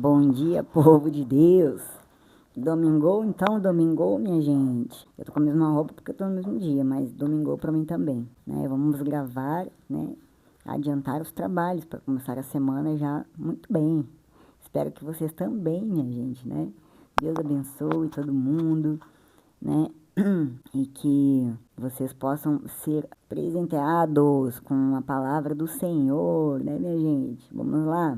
Bom dia, povo de Deus. Domingou, então, domingou, minha gente. Eu tô com a mesma roupa porque eu tô no mesmo dia, mas domingou pra mim também, né? Vamos gravar, né? Adiantar os trabalhos para começar a semana já muito bem. Espero que vocês também, minha gente, né? Deus abençoe todo mundo, né? E que vocês possam ser presenteados com a palavra do Senhor, né, minha gente? Vamos lá?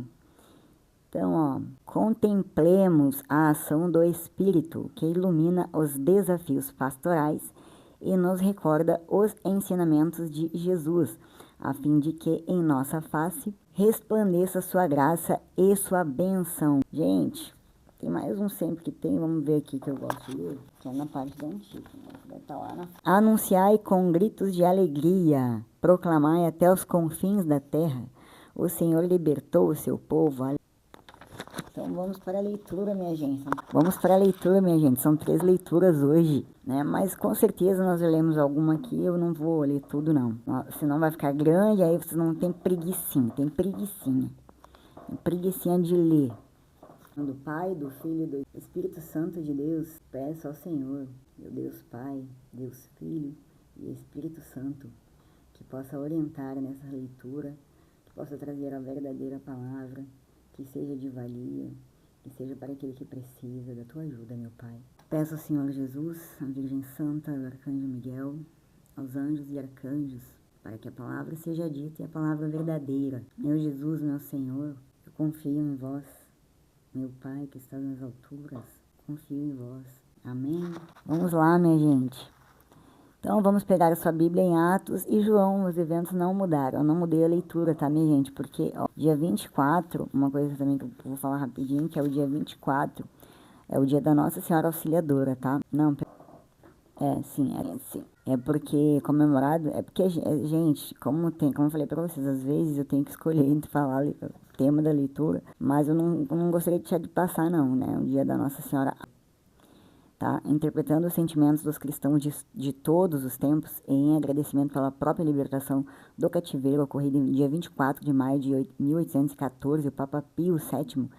Então, ó, contemplemos a ação do Espírito que ilumina os desafios pastorais e nos recorda os ensinamentos de Jesus, a fim de que em nossa face resplandeça sua graça e sua bênção. Gente, tem mais um sempre que tem, vamos ver aqui que eu gosto de ler, que é na parte da antiga, vai estar lá na... Anunciai com gritos de alegria, proclamai até os confins da terra, o Senhor libertou o seu povo. Então vamos para a leitura, minha gente. São 3 leituras hoje, né? Mas com certeza nós lemos alguma aqui. Eu não vou ler tudo, não. Senão vai ficar grande, aí vocês não tem preguicinha. Tem preguicinha de ler. Do Pai, do Filho e do Espírito Santo de Deus, peço ao Senhor, meu Deus Pai, Deus Filho e Espírito Santo, que possa orientar nessa leitura, que possa trazer a verdadeira palavra, que seja de valia, que seja para aquele que precisa da tua ajuda, meu Pai. Peço ao Senhor Jesus, à Virgem Santa, ao Arcanjo Miguel, aos anjos e arcanjos, para que a palavra seja dita e a palavra verdadeira. Meu Jesus, meu Senhor, eu confio em vós. Meu Pai que está nas alturas, confio em vós. Amém? Vamos lá, minha gente. Então, vamos pegar a sua Bíblia em Atos e João. Os eventos não mudaram. Eu não mudei a leitura, tá, minha gente? Porque, ó, dia 24, uma coisa também que eu vou falar rapidinho, que é o dia 24, é o dia da Nossa Senhora Auxiliadora, tá? Não, sim. É porque comemorado, é porque, gente, como eu falei pra vocês, às vezes eu tenho que escolher entre falar o tema da leitura, mas eu não gostaria de deixar de passar, não, né? O dia da Nossa Senhora, tá? Interpretando os sentimentos dos cristãos de todos os tempos em agradecimento pela própria libertação do cativeiro ocorrido no dia 24 de maio de 1814, o Papa Pio VII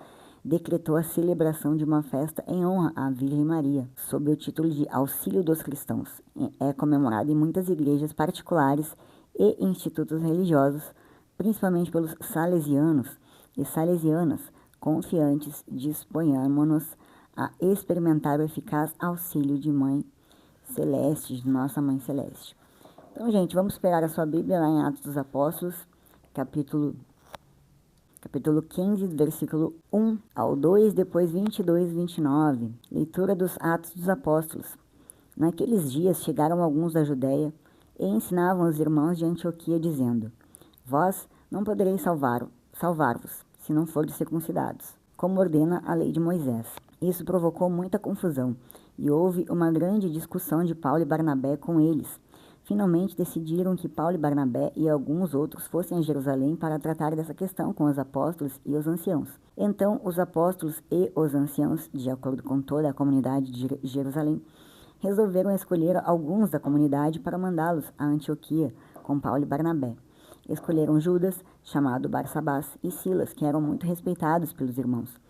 decretou a celebração de uma festa em honra à Virgem Maria, sob o título de Auxílio dos Cristãos. É comemorado em muitas igrejas particulares e institutos religiosos, principalmente pelos salesianos e salesianas, confiantes, disponhamos-nos a experimentar o eficaz auxílio de Mãe Celeste, de Nossa Mãe Celeste. Então, gente, vamos pegar a sua Bíblia lá em Atos dos Apóstolos, capítulo 15, versículo 1 ao 2, depois 22 e 29. Leitura dos Atos dos Apóstolos. Naqueles dias chegaram alguns da Judéia e ensinavam os irmãos de Antioquia, dizendo: Vós não podereis salvar-vos, se não fordes circuncidados, como ordena a lei de Moisés. Isso provocou muita confusão, e houve uma grande discussão de Paulo e Barnabé com eles. Finalmente decidiram que Paulo e Barnabé e alguns outros fossem a Jerusalém para tratar dessa questão com os apóstolos e os anciãos. Então, os apóstolos e os anciãos, de acordo com toda a comunidade de Jerusalém, resolveram escolher alguns da comunidade para mandá-los a Antioquia com Paulo e Barnabé. Escolheram Judas, chamado Barsabás, e Silas, que eram muito respeitados pelos irmãos.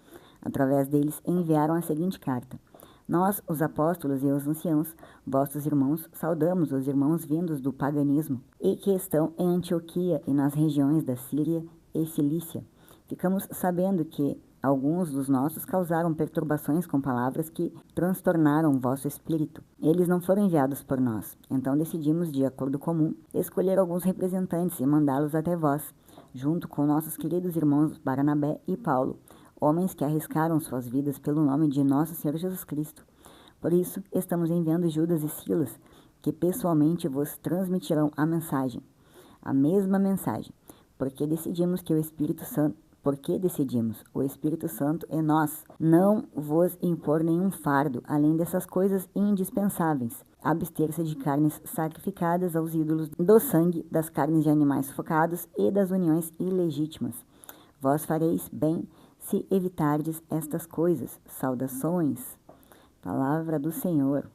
Através deles, enviaram a seguinte carta: Nós, os apóstolos e os anciãos, vossos irmãos, saudamos os irmãos vindos do paganismo e que estão em Antioquia e nas regiões da Síria e Cilícia. Ficamos sabendo que alguns dos nossos causaram perturbações com palavras que transtornaram vosso espírito. Eles não foram enviados por nós. Então decidimos, de acordo comum, escolher alguns representantes e mandá-los até vós, junto com nossos queridos irmãos Barnabé e Paulo, homens que arriscaram suas vidas pelo nome de nosso Senhor Jesus Cristo. Por isso, estamos enviando Judas e Silas, que pessoalmente vos transmitirão a mesma mensagem, porque decidimos o Espírito Santo e nós não vos impor nenhum fardo, além dessas coisas indispensáveis: abster-se de carnes sacrificadas aos ídolos, do sangue, das carnes de animais sufocados e das uniões ilegítimas. Vós fareis bem se evitardes estas coisas. Saudações. Palavra do Senhor.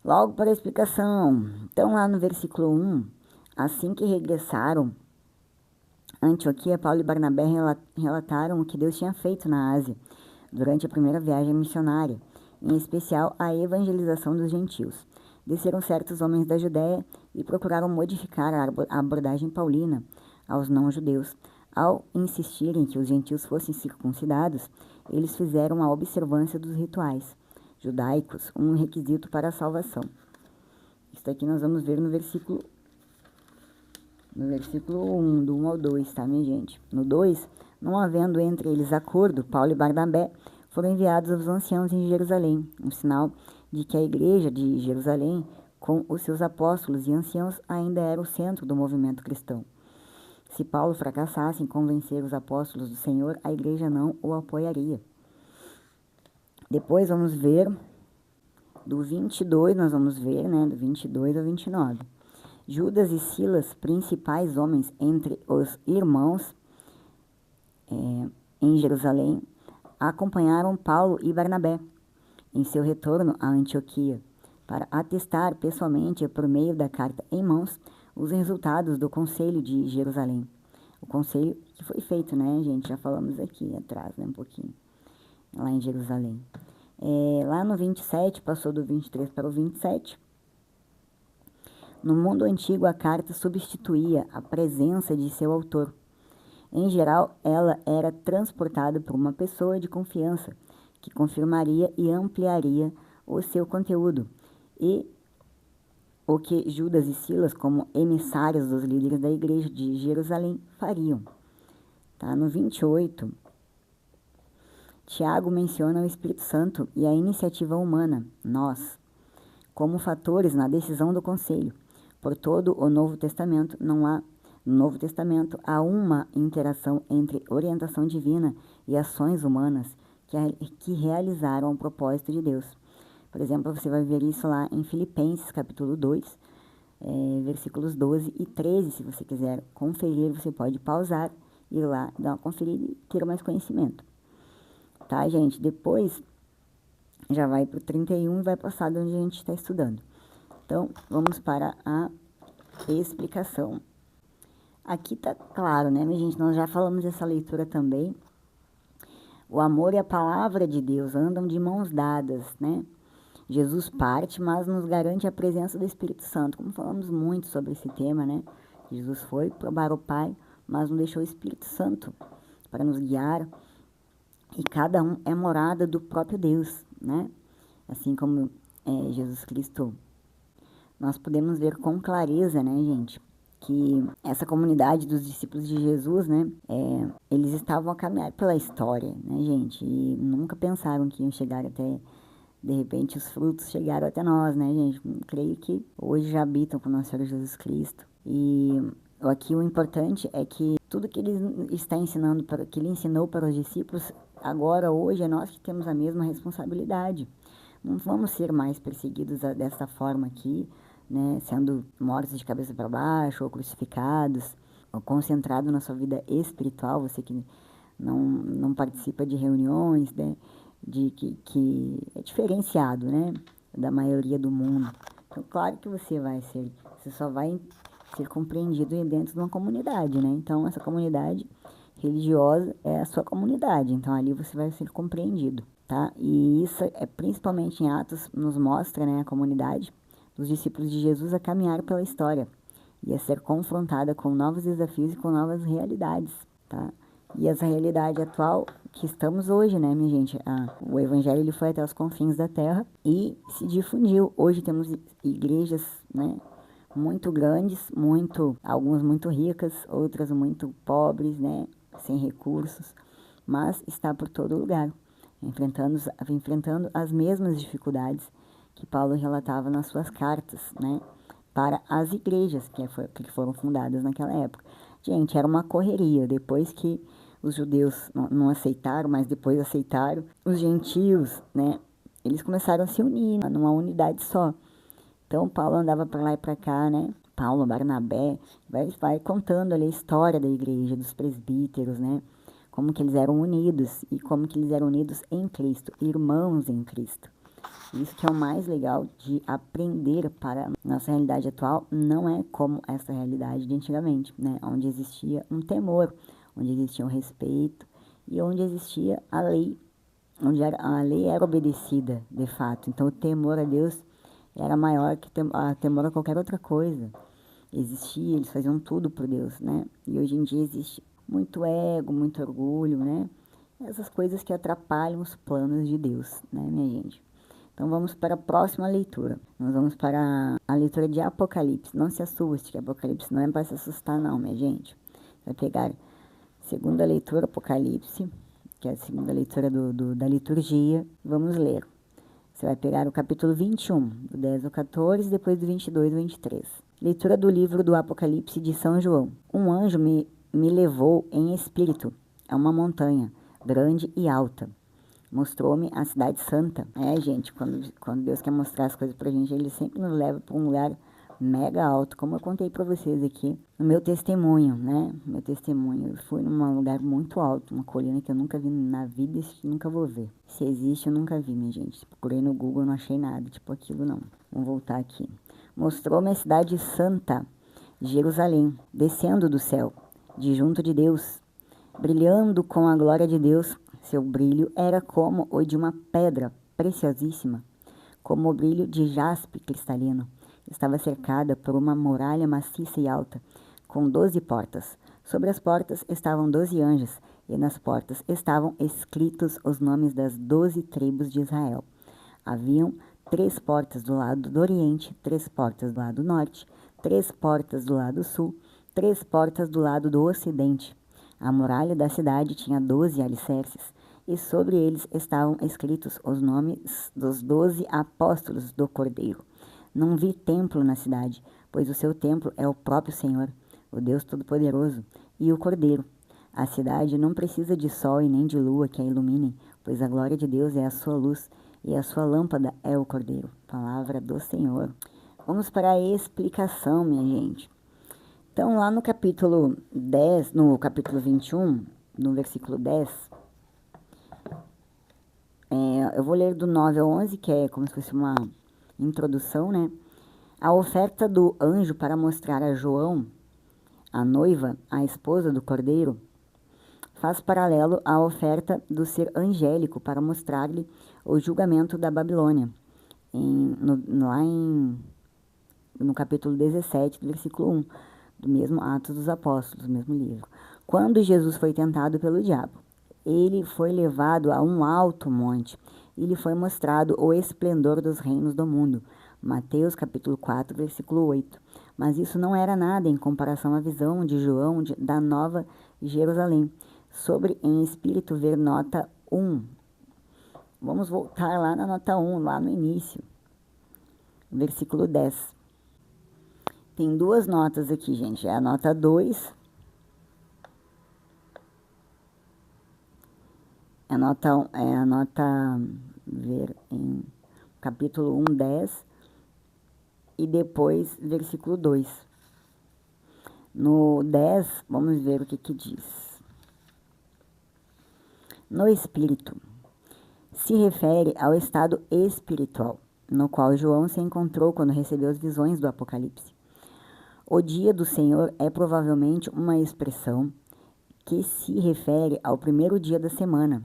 Logo para a explicação. Então, lá no versículo 1, assim que regressaram Antioquia, Paulo e Barnabé relataram o que Deus tinha feito na Ásia durante a primeira viagem missionária, em especial a evangelização dos gentios. Desceram certos homens da Judéia e procuraram modificar a abordagem paulina aos não-judeus. Ao insistirem que os gentios fossem circuncidados, eles fizeram a observância dos rituais judaicos um requisito para a salvação. Isso aqui nós vamos ver no versículo 1, do 1 ao 2, tá, minha gente? No 2, não havendo entre eles acordo, Paulo e Barnabé foram enviados aos anciãos em Jerusalém, um sinal de que a igreja de Jerusalém, com os seus apóstolos e anciãos, ainda era o centro do movimento cristão. Se Paulo fracassasse em convencer os apóstolos do Senhor, a igreja não o apoiaria. Depois vamos ver, do 22, nós vamos ver, né, do 22 ao 29. Judas e Silas, principais homens entre os irmãos em Jerusalém, acompanharam Paulo e Barnabé em seu retorno a Antioquia, para atestar pessoalmente, por meio da carta em mãos, os resultados do Conselho de Jerusalém. O conselho que foi feito, né, gente? Já falamos aqui atrás, né, um pouquinho, lá em Jerusalém. Lá no 27, passou do 23 para o 27. No mundo antigo, a carta substituía a presença de seu autor. Em geral, ela era transportada por uma pessoa de confiança, que confirmaria e ampliaria o seu conteúdo, e o que Judas e Silas, como emissários dos líderes da igreja de Jerusalém, fariam. Tá? No 28, Tiago menciona o Espírito Santo e a iniciativa humana, nós, como fatores na decisão do conselho. Por todo o Novo Testamento, no Novo Testamento há uma interação entre orientação divina e ações humanas que realizaram o propósito de Deus. Por exemplo, você vai ver isso lá em Filipenses, capítulo 2, versículos 12 e 13. Se você quiser conferir, você pode pausar, ir lá, dar uma conferida e ter mais conhecimento. Tá, gente? Depois, já vai para o 31 e vai passar de onde a gente está estudando. Então, vamos para a explicação. Aqui tá claro, né, minha gente? Nós já falamos dessa leitura também. O amor e a palavra de Deus andam de mãos dadas, né? Jesus parte, mas nos garante a presença do Espírito Santo. Como falamos muito sobre esse tema, né? Jesus foi provar o Pai, mas não deixou o Espírito Santo para nos guiar. E cada um é morada do próprio Deus, né? Assim como Jesus Cristo, nós podemos ver com clareza, né, gente, que essa comunidade dos discípulos de Jesus, né, eles estavam a caminhar pela história, né, gente, e nunca pensaram que iam chegar até, de repente, os frutos chegaram até nós, né, gente. Creio que hoje já habitam com o nosso Senhor Jesus Cristo. E aqui o importante é que tudo que ele está ensinando, que ele ensinou para os discípulos, agora, hoje, é nós que temos a mesma responsabilidade. Não vamos ser mais perseguidos dessa forma aqui, né, sendo mortos de cabeça para baixo, ou crucificados, ou concentrado na sua vida espiritual, você que não participa de reuniões, né, que é diferenciado, né, da maioria do mundo. Então, claro que você só vai ser compreendido dentro de uma comunidade, né, então essa comunidade religiosa é a sua comunidade, então ali você vai ser compreendido, tá? E isso principalmente em Atos nos mostra, né, a comunidade dos discípulos de Jesus a caminhar pela história e a ser confrontada com novos desafios e com novas realidades, tá? E essa realidade atual que estamos hoje, né, minha gente? O evangelho ele foi até os confins da terra e se difundiu. Hoje temos igrejas, né, muito grandes, algumas muito ricas, outras muito pobres, né, sem recursos, mas está por todo lugar, enfrentando as mesmas dificuldades que Paulo relatava nas suas cartas, né, para as igrejas que foram fundadas naquela época. Gente, era uma correria, depois que os judeus não aceitaram, mas depois aceitaram, os gentios, né, eles começaram a se unir numa unidade só. Então, Paulo andava para lá e para cá, né, Paulo, Barnabé, vai contando ali a história da igreja, dos presbíteros, né, como que eles eram unidos e como que eles eram unidos em Cristo, irmãos em Cristo. Isso que é o mais legal de aprender para a nossa realidade atual, não é como essa realidade de antigamente, né? Onde existia um temor, onde existia um respeito e onde existia a lei, onde a lei era obedecida, de fato. Então o temor a Deus era maior que temor a qualquer outra coisa. Existia, eles faziam tudo por Deus, né? E hoje em dia existe muito ego, muito orgulho, né? Essas coisas que atrapalham os planos de Deus, né, minha gente? Então vamos para a próxima leitura. Nós vamos para a leitura de Apocalipse. Não se assuste, que Apocalipse não é para se assustar não, minha gente. Vai pegar a segunda leitura, Apocalipse, que é a segunda leitura da liturgia. Vamos ler. Você vai pegar o capítulo 21, do 10 ao 14, depois do 22 ao 23. Leitura do livro do Apocalipse de São João. Um anjo me levou em espírito a uma montanha, grande e alta. Mostrou-me a cidade santa. Gente, quando Deus quer mostrar as coisas pra gente, Ele sempre nos leva para um lugar mega alto, como eu contei pra vocês aqui no meu testemunho, né? Meu testemunho, eu fui num lugar muito alto, uma colina que eu nunca vi na vida e nunca vou ver. Se existe, eu nunca vi, minha gente. Procurei no Google, não achei nada, tipo aquilo não. Vamos voltar aqui. Mostrou-me a cidade santa, Jerusalém, descendo do céu, de junto de Deus, brilhando com a glória de Deus. Seu brilho era como o de uma pedra preciosíssima, como o brilho de jaspe cristalino. Estava cercada por uma muralha maciça e alta, com 12 portas. Sobre as portas estavam 12 anjos, e nas portas estavam escritos os nomes das 12 tribos de Israel. Haviam 3 portas do lado do oriente, 3 portas do lado norte, 3 portas do lado sul, 3 portas do lado do ocidente. A muralha da cidade tinha 12 alicerces, e sobre eles estavam escritos os nomes dos 12 apóstolos do Cordeiro. Não vi templo na cidade, pois o seu templo é o próprio Senhor, o Deus Todo-Poderoso, e o Cordeiro. A cidade não precisa de sol e nem de lua que a iluminem, pois a glória de Deus é a sua luz, e a sua lâmpada é o Cordeiro. Palavra do Senhor. Vamos para a explicação, minha gente. Então, lá no capítulo 10, no capítulo 21, no versículo 10, eu vou ler do 9 ao 11, que é como se fosse uma introdução, né? A oferta do anjo para mostrar a João, a noiva, a esposa do Cordeiro, faz paralelo à oferta do ser angélico para mostrar-lhe o julgamento da Babilônia, no capítulo 17, do versículo 1, do mesmo Atos dos Apóstolos, do mesmo livro. Quando Jesus foi tentado pelo diabo, ele foi levado a um alto monte e lhe foi mostrado o esplendor dos reinos do mundo. Mateus capítulo 4, versículo 8. Mas isso não era nada em comparação à visão de João da Nova Jerusalém. Sobre em espírito ver nota 1. Vamos voltar lá na nota 1, lá no início. Versículo 10. Tem 2 notas aqui, gente. É a nota 2. É a nota ver em capítulo 1, 10. E depois, versículo 2. No 10, vamos ver o que diz. No espírito, se refere ao estado espiritual, no qual João se encontrou quando recebeu as visões do Apocalipse. O dia do Senhor é provavelmente uma expressão que se refere ao primeiro dia da semana,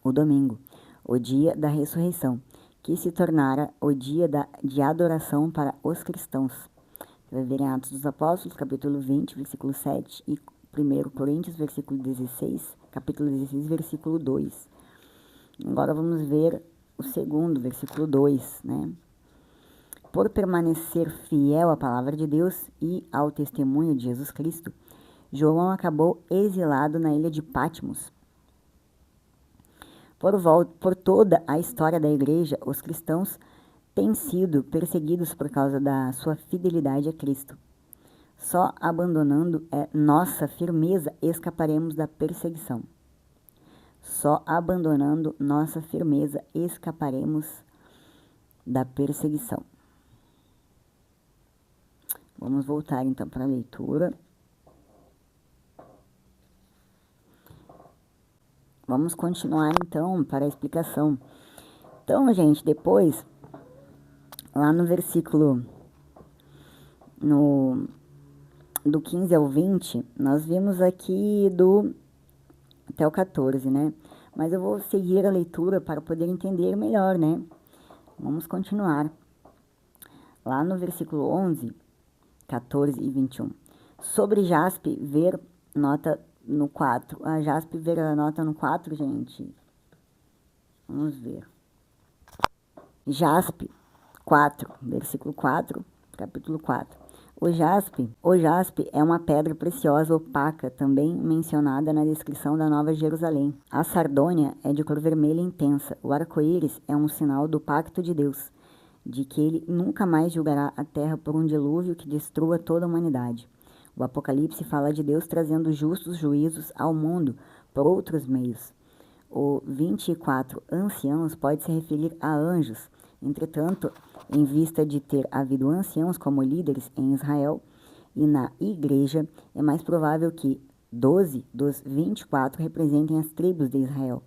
o domingo, o dia da ressurreição, que se tornara o dia de adoração para os cristãos. Você vai ver em Atos dos Apóstolos, capítulo 20, versículo 7, e 1 Coríntios, versículo 16, capítulo 16, versículo 2. Agora vamos ver o segundo, versículo 2, né? Por permanecer fiel à palavra de Deus e ao testemunho de Jesus Cristo, João acabou exilado na ilha de Patmos. Por toda a história da igreja, os cristãos têm sido perseguidos por causa da sua fidelidade a Cristo. Só abandonando nossa firmeza escaparemos da perseguição. Só abandonando nossa firmeza escaparemos da perseguição. Vamos voltar então para a leitura. Vamos continuar então para a explicação. Então, gente, depois, lá no versículo do 15 ao 20, nós vimos aqui até o 14, né? Mas eu vou seguir a leitura para poder entender melhor, né? Vamos continuar. Lá no versículo 11, 14 e 21. Sobre Jaspe, ver nota no 4. A Jaspe ver a nota no 4, gente. Vamos ver. Jaspe 4, versículo 4, capítulo 4. O jaspe é uma pedra preciosa opaca, também mencionada na descrição da Nova Jerusalém. A sardônia é de cor vermelha intensa. O arco-íris é um sinal do pacto de Deus, de que ele nunca mais julgará a terra por um dilúvio que destrua toda a humanidade. O Apocalipse fala de Deus trazendo justos juízos ao mundo por outros meios. O 24 anciãos pode se referir a anjos. Entretanto, em vista de ter havido anciãos como líderes em Israel e na igreja, é mais provável que 12 dos 24 representem as tribos de Israel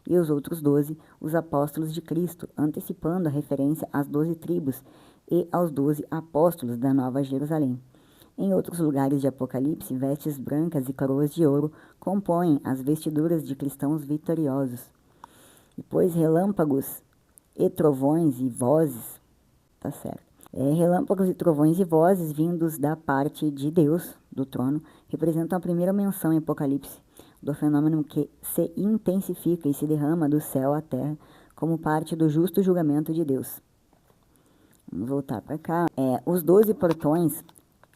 e os outros 12 os apóstolos de Cristo, antecipando a referência às 12 tribos e aos 12 apóstolos da Nova Jerusalém. Em outros lugares de Apocalipse, vestes brancas e coroas de ouro compõem as vestiduras de cristãos vitoriosos. Depois, relâmpagos e trovões e vozes, tá certo? Relâmpagos e trovões e vozes vindos da parte de Deus, do trono, representam a primeira menção em Apocalipse do fenômeno que se intensifica e se derrama do céu à terra como parte do justo julgamento de Deus. Vamos voltar para cá. Os 12 portões,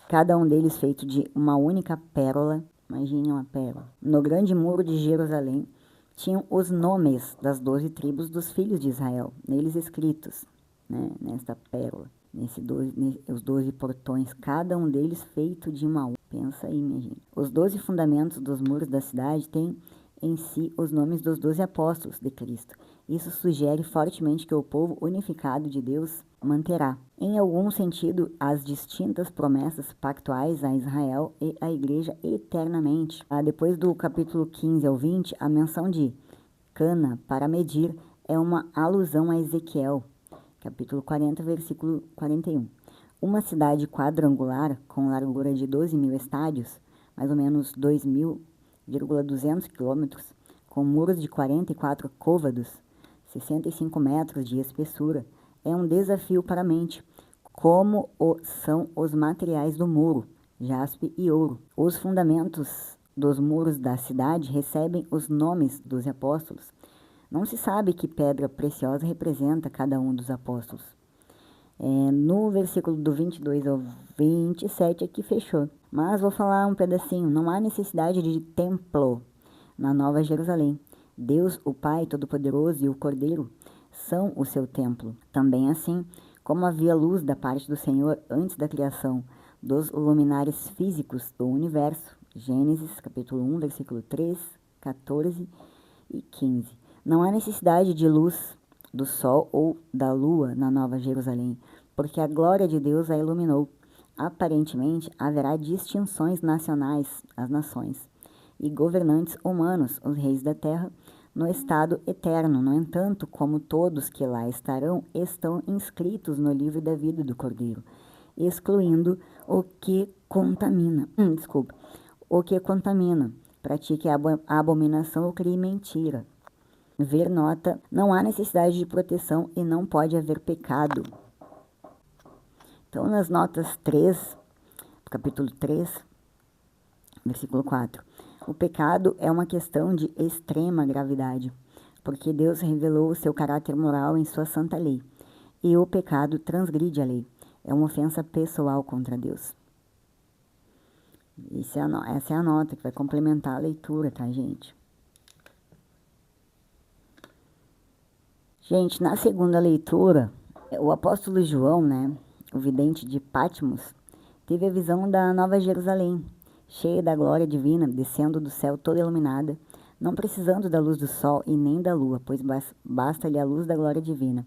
cada um deles feito de uma única pérola, imagine uma pérola, no grande muro de Jerusalém, tinham os nomes das 12 tribos dos filhos de Israel, neles escritos, né, nesta pérola, os 12 portões, cada um deles feito de uma única. Pensa aí, minha gente. Os 12 fundamentos dos muros da cidade têm em si os nomes dos 12 apóstolos de Cristo. Isso sugere fortemente que o povo unificado de Deus manterá, em algum sentido, as distintas promessas pactuais a Israel e à Igreja eternamente. Depois do capítulo 15 ao 20, a menção de cana para medir é uma alusão a Ezequiel, capítulo 40, versículo 41. Uma cidade quadrangular com largura de 12.000 estádios, mais ou menos 2.200 quilômetros, com muros de 44 côvados, 65 metros de espessura, é um desafio para a mente, como são os materiais do muro, jaspe e ouro. Os fundamentos dos muros da cidade recebem os nomes dos apóstolos. Não se sabe que pedra preciosa representa cada um dos apóstolos. No versículo do 22 ao 27 aqui fechou. Mas vou falar um pedacinho. Não há necessidade de templo na Nova Jerusalém. Deus, o Pai Todo-Poderoso e o Cordeiro são o seu templo. Também assim, como havia luz da parte do Senhor antes da criação dos luminares físicos do universo. Gênesis, capítulo 1, versículo 3, 14 e 15. Não há necessidade de luz do sol ou da lua na Nova Jerusalém, porque a glória de Deus a iluminou. Aparentemente, haverá distinções nacionais, as nações, e governantes humanos, os reis da terra, no estado eterno. No entanto, como todos que lá estarão, estão inscritos no livro da vida do Cordeiro, excluindo o que contamina. O que contamina, pratique a abominação, o crime e mentira. Ver nota, não há necessidade de proteção e não pode haver pecado. Então, nas notas 3, capítulo 3, versículo 4. O pecado é uma questão de extrema gravidade, porque Deus revelou o seu caráter moral em sua santa lei, e o pecado transgride a lei. É uma ofensa pessoal contra Deus. Essa é a nota que vai complementar a leitura, tá, gente? Gente, na segunda leitura, o apóstolo João, né, o vidente de Patmos, teve a visão da Nova Jerusalém, cheia da glória divina, descendo do céu toda iluminada, não precisando da luz do sol e nem da lua, pois basta-lhe a luz da glória divina.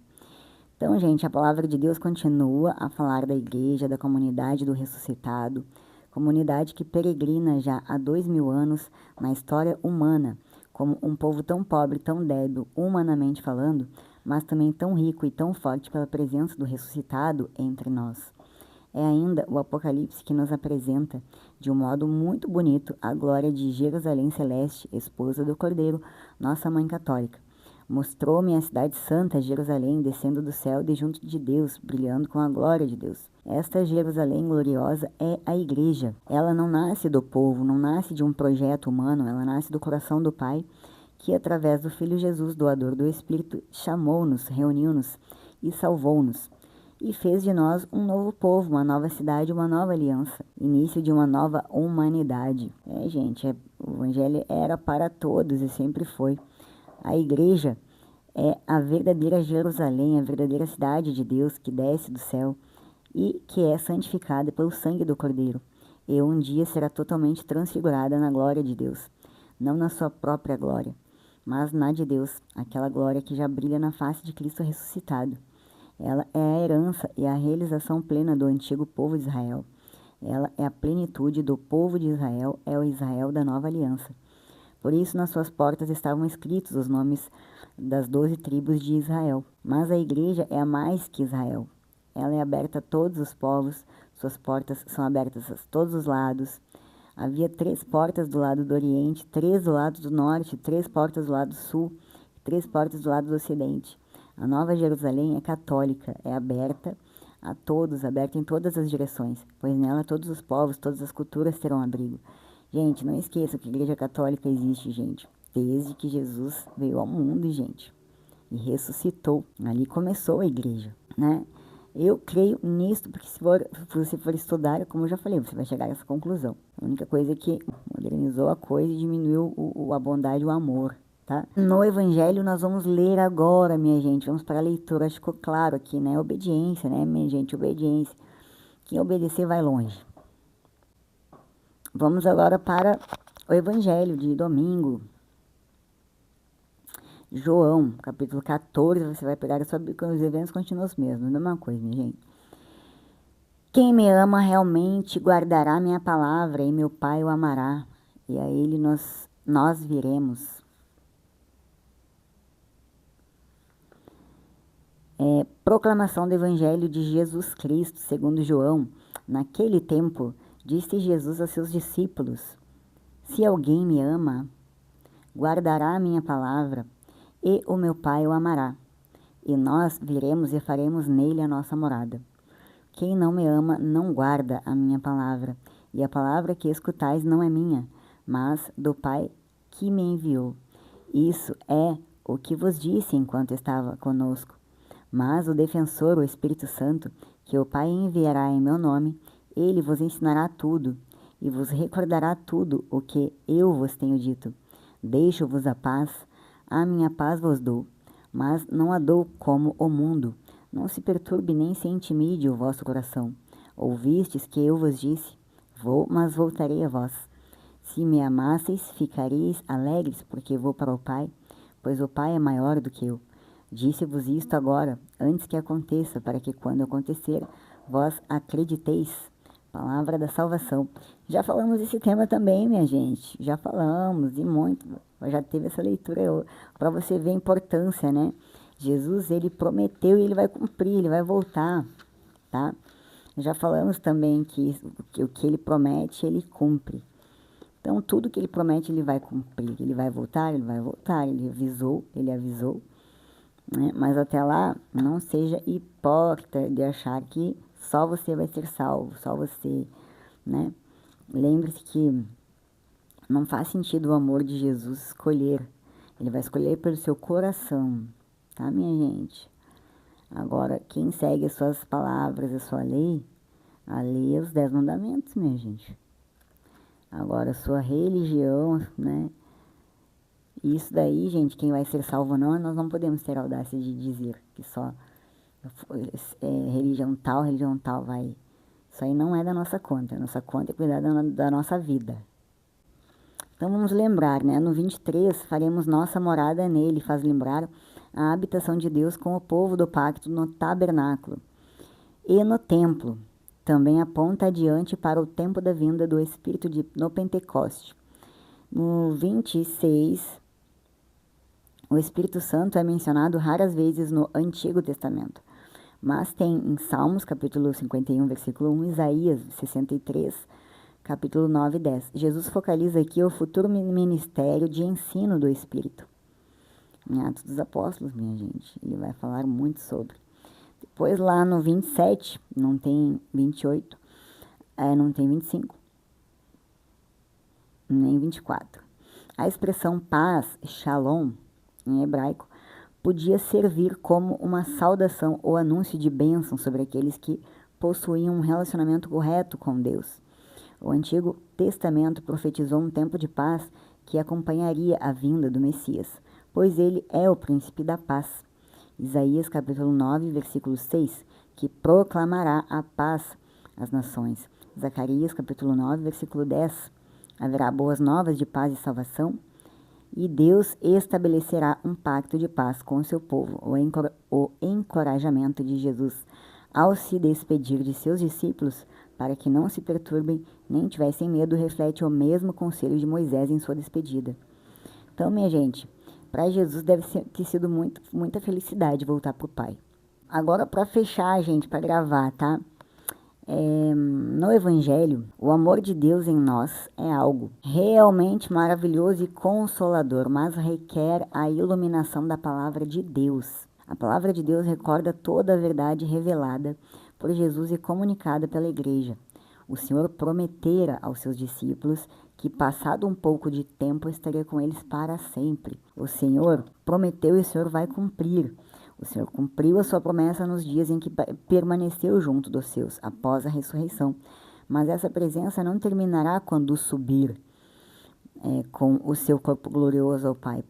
Então, gente, a palavra de Deus continua a falar da igreja, da comunidade do ressuscitado, comunidade que peregrina já há 2000 anos na história humana, como um povo tão pobre, tão débil, humanamente falando, mas também tão rico e tão forte pela presença do ressuscitado entre nós. É ainda o Apocalipse que nos apresenta, de um modo muito bonito, a glória de Jerusalém Celeste, esposa do Cordeiro, nossa Mãe Católica. Mostrou-me a cidade santa, Jerusalém, descendo do céu de junto de Deus, brilhando com a glória de Deus. Esta Jerusalém gloriosa é a Igreja. Ela não nasce do povo, não nasce de um projeto humano, ela nasce do coração do Pai, que através do Filho Jesus, doador do Espírito, chamou-nos, reuniu-nos e salvou-nos. E fez de nós um novo povo, uma nova cidade, uma nova aliança, início de uma nova humanidade. Gente, o Evangelho era para todos e sempre foi. A Igreja é a verdadeira Jerusalém, a verdadeira cidade de Deus que desce do céu e que é santificada pelo sangue do Cordeiro. E um dia será totalmente transfigurada na glória de Deus, não na sua própria glória, mas na de Deus, aquela glória que já brilha na face de Cristo ressuscitado. Ela é a herança e a realização plena do antigo povo de Israel. Ela é a plenitude do povo de Israel, é o Israel da nova aliança. Por isso, nas suas portas estavam escritos os nomes das 12 tribos de Israel. Mas a Igreja é a mais que Israel. Ela é aberta a todos os povos, suas portas são abertas a todos os lados. Havia 3 portas do lado do Oriente, 3 do lado do Norte, 3 portas do lado Sul, 3 portas do lado do Ocidente. A Nova Jerusalém é católica, é aberta a todos, aberta em todas as direções, pois nela todos os povos, todas as culturas terão abrigo. Gente, não esqueça que a Igreja Católica existe, gente, desde que Jesus veio ao mundo, gente, e ressuscitou. Ali começou a Igreja, né? Eu creio nisso, porque se você for estudar, como eu já falei, você vai chegar a essa conclusão. A única coisa é que modernizou a coisa e diminuiu a bondade e o amor. Tá? No Evangelho nós vamos ler agora, minha gente, vamos para a leitura, acho que ficou claro aqui, né? Obediência, né, minha gente, obediência. Quem obedecer vai longe. Vamos agora para o Evangelho de domingo. João, capítulo 14, você vai pegar a sua Bíblia, os eventos continuam os mesmos, a mesma coisa, minha gente. Quem me ama realmente guardará minha palavra e meu Pai o amará, e a ele nós viremos. Proclamação do Evangelho de Jesus Cristo, segundo João. Naquele tempo, disse Jesus a seus discípulos: Se alguém me ama, guardará a minha palavra, e o meu Pai o amará, e nós viremos e faremos nele a nossa morada. Quem não me ama não guarda a minha palavra, e a palavra que escutais não é minha, mas do Pai que me enviou. Isso é o que vos disse enquanto estava conosco. Mas o defensor, o Espírito Santo, que o Pai enviará em meu nome, ele vos ensinará tudo e vos recordará tudo o que eu vos tenho dito. Deixo-vos a minha paz vos dou, mas não a dou como o mundo. Não se perturbe nem se intimide o vosso coração. Ouvistes que eu vos disse: Vou, mas voltarei a vós. Se me amasseis, ficareis alegres, porque vou para o Pai, pois o Pai é maior do que eu. Disse-vos isto agora, antes que aconteça, para que quando acontecer, vós acrediteis. Palavra da salvação. Já falamos desse tema também, minha gente. Já falamos, e muito. Já teve essa leitura para você ver a importância, né? Jesus, ele prometeu e ele vai cumprir, ele vai voltar, tá? Já falamos também que o que ele promete, ele cumpre. Então, tudo que ele promete, ele vai cumprir. Ele vai voltar, ele vai voltar. Ele avisou. Né? Mas até lá, não seja hipócrita de achar que só você vai ser salvo, só você, né? Lembre-se que não faz sentido o amor de Jesus escolher. Ele vai escolher pelo seu coração, tá, minha gente? Agora, quem segue as suas palavras, a sua lei, a lei é os 10 mandamentos, minha gente. Agora, a sua religião, né? Isso daí, gente, quem vai ser salvo ou não, nós não podemos ter audácia de dizer que só religião tal vai. Isso aí não é da nossa conta. A nossa conta é cuidar da nossa vida. Então vamos lembrar, né? No 23, faremos nossa morada nele, faz lembrar a habitação de Deus com o povo do pacto no tabernáculo e no templo. Também aponta adiante para o tempo da vinda do Espírito no Pentecoste. No 26, O Espírito Santo é mencionado raras vezes no Antigo Testamento, mas tem em Salmos, capítulo 51, versículo 1, Isaías 63, capítulo 9 e 10. Jesus focaliza aqui o futuro ministério de ensino do Espírito. Em Atos dos Apóstolos, minha gente, ele vai falar muito sobre. Depois lá no 27, não tem 28, não tem 25, nem 24. A expressão paz, shalom, em hebraico, podia servir como uma saudação ou anúncio de bênção sobre aqueles que possuíam um relacionamento correto com Deus. O Antigo Testamento profetizou um tempo de paz que acompanharia a vinda do Messias, pois ele é o príncipe da paz. Isaías capítulo 9, versículo 6, que proclamará a paz às nações. Zacarias capítulo 9, versículo 10, haverá boas novas de paz e salvação, e Deus estabelecerá um pacto de paz com o seu povo. O encorajamento de Jesus ao se despedir de seus discípulos para que não se perturbem nem tivessem medo reflete o mesmo conselho de Moisés em sua despedida. Então, minha gente, para Jesus deve ter sido muita felicidade voltar para o Pai. Agora, para fechar, gente, para gravar, tá? No Evangelho, o amor de Deus em nós é algo realmente maravilhoso e consolador, mas requer a iluminação da palavra de Deus. A palavra de Deus recorda toda a verdade revelada por Jesus e comunicada pela igreja. O Senhor prometera aos seus discípulos que, passado um pouco de tempo, estaria com eles para sempre. O Senhor prometeu e o Senhor vai cumprir. O Senhor cumpriu a sua promessa nos dias em que permaneceu junto dos seus, após a ressurreição. Mas essa presença não terminará quando subir com o seu corpo glorioso ao Pai,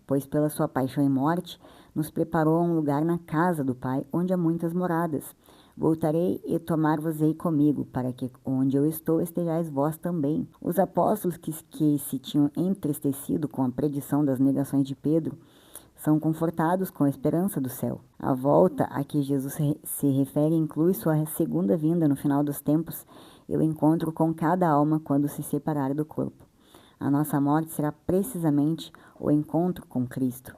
pois pela sua paixão e morte nos preparou um lugar na casa do Pai, onde há muitas moradas. Voltarei e tomar-vos-ei comigo, para que onde eu estou estejais vós também. Os apóstolos que se tinham entristecido com a predição das negações de Pedro, são confortados com a esperança do céu. A volta a que Jesus se refere inclui sua segunda vinda no final dos tempos e o encontro com cada alma quando se separar do corpo. A nossa morte será precisamente o encontro com Cristo.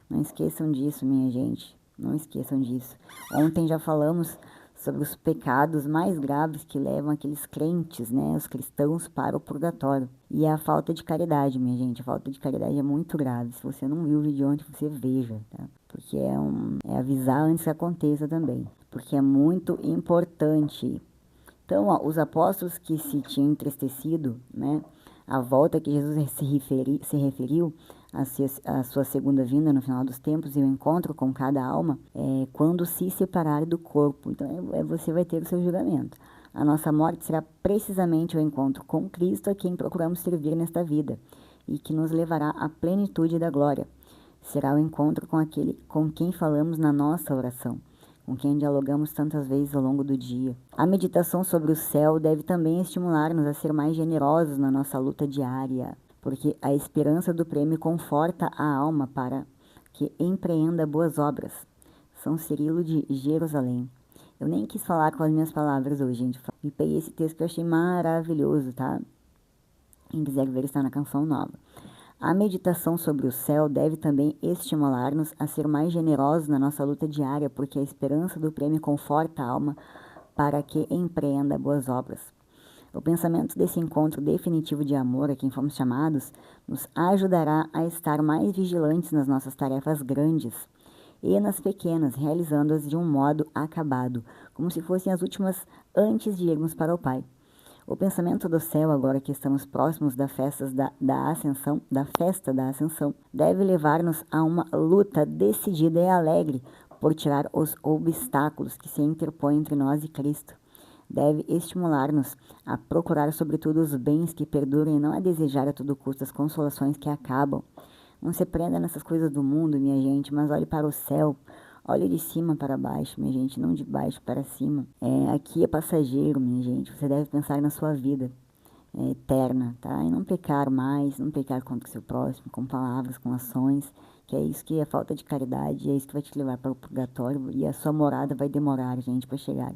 Não esqueçam disso, minha gente. Não esqueçam disso. Ontem já falamos sobre os pecados mais graves que levam aqueles crentes, né, os cristãos, para o purgatório. E a falta de caridade, minha gente. A falta de caridade é muito grave. Se você não viu o vídeo ontem, você veja, tá? Porque é avisar antes que aconteça também. Porque é muito importante. Então, os apóstolos que se tinham entristecido, né, a volta que Jesus se referiu a sua segunda vinda no final dos tempos e o encontro com cada alma quando se separar do corpo. Então, você vai ter o seu julgamento. A nossa morte será precisamente o encontro com Cristo, a quem procuramos servir nesta vida e que nos levará à plenitude da glória. Será o encontro com aquele com quem falamos na nossa oração, com quem dialogamos tantas vezes ao longo do dia. A meditação sobre o céu deve também estimular-nos a ser mais generosos na nossa luta diária, porque a esperança do prêmio conforta a alma para que empreenda boas obras. São Cirilo de Jerusalém. Eu nem quis falar com as minhas palavras hoje, gente. E peguei esse texto que eu achei maravilhoso, tá? Quem quiser ver está na Canção Nova. A meditação sobre o céu deve também estimular-nos a ser mais generosos na nossa luta diária, porque a esperança do prêmio conforta a alma para que empreenda boas obras. O pensamento desse encontro definitivo de amor a quem fomos chamados nos ajudará a estar mais vigilantes nas nossas tarefas grandes e nas pequenas, realizando-as de um modo acabado, como se fossem as últimas antes de irmos para o Pai. O pensamento do céu, agora que estamos próximos da festa da Ascensão, deve levar-nos a uma luta decidida e alegre por tirar os obstáculos que se interpõem entre nós e Cristo. Deve estimular-nos a procurar sobretudo os bens que perduram e não a desejar a todo custo as consolações que acabam. Não se prenda nessas coisas do mundo, minha gente, mas olhe para o céu. Olhe de cima para baixo, minha gente, não de baixo para cima. Aqui é passageiro, minha gente. Você deve pensar na sua vida eterna, tá? E não pecar mais, não pecar contra o seu próximo, com palavras, com ações, que é isso que é falta de caridade, é isso que vai te levar para o purgatório e a sua morada vai demorar, gente, para chegar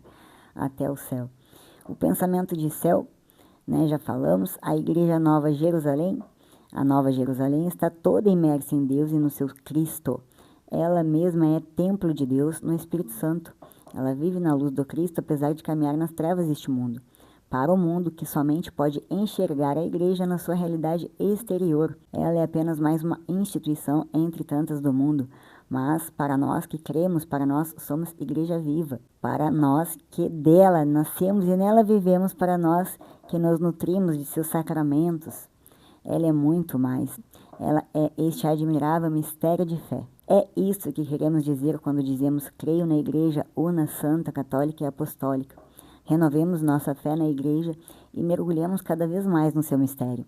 até o céu. O pensamento de céu, né, já falamos, a Igreja Nova Jerusalém, A Nova Jerusalém está toda imersa em Deus e no seu Cristo. Ela mesma é templo de Deus no Espírito Santo. Ela vive na luz do Cristo, apesar de caminhar nas trevas deste mundo. Para o mundo, que somente pode enxergar a igreja na sua realidade exterior, ela é apenas mais uma instituição entre tantas do mundo. Mas, para nós que cremos, para nós somos igreja viva. Para nós que dela nascemos e nela vivemos, para nós que nos nutrimos de seus sacramentos. Ela é muito mais. Ela é este admirável mistério de fé. É isso que queremos dizer quando dizemos creio na Igreja Una, Santa, Católica e Apostólica. Renovemos nossa fé na Igreja e mergulhemos cada vez mais no seu mistério,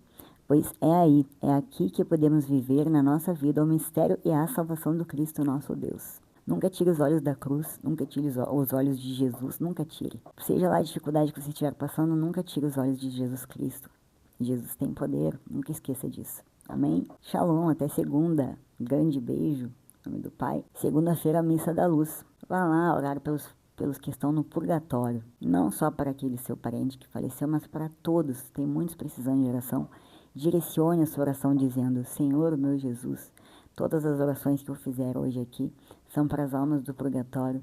pois é aqui que podemos viver na nossa vida o mistério e a salvação do Cristo nosso Deus. Nunca tire os olhos da cruz, nunca tire os olhos de Jesus, nunca tire. Seja lá a dificuldade que você estiver passando, nunca tire os olhos de Jesus Cristo. Jesus tem poder, nunca esqueça disso. Amém? Shalom, até segunda. Grande beijo, em nome do Pai. Segunda-feira, a Missa da Luz. Vá lá orar pelos que estão no purgatório. Não só para aquele seu parente que faleceu, mas para todos. Tem muitos precisando de oração. Direcione a sua oração dizendo: Senhor, meu Jesus, todas as orações que eu fizer hoje aqui são para as almas do purgatório.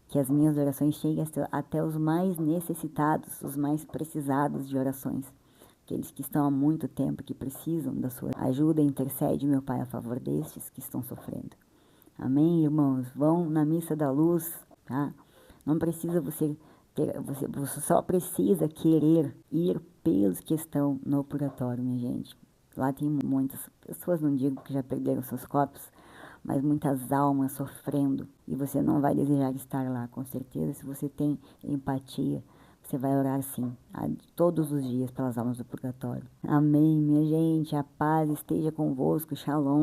Que as minhas orações cheguem até os mais necessitados, os mais precisados de orações. Aqueles que estão há muito tempo, que precisam da sua ajuda, intercede, meu Pai, a favor destes que estão sofrendo. Amém, irmãos? Vão na Missa da Luz, tá? Não precisa você só precisa querer ir pelos que estão no purgatório, minha gente. Lá tem muitas pessoas, não digo que já perderam seus corpos, mas muitas almas sofrendo. E você não vai desejar estar lá, com certeza. Se você tem empatia, você vai orar sim, todos os dias pelas almas do purgatório. Amém, minha gente. A paz esteja convosco. Shalom.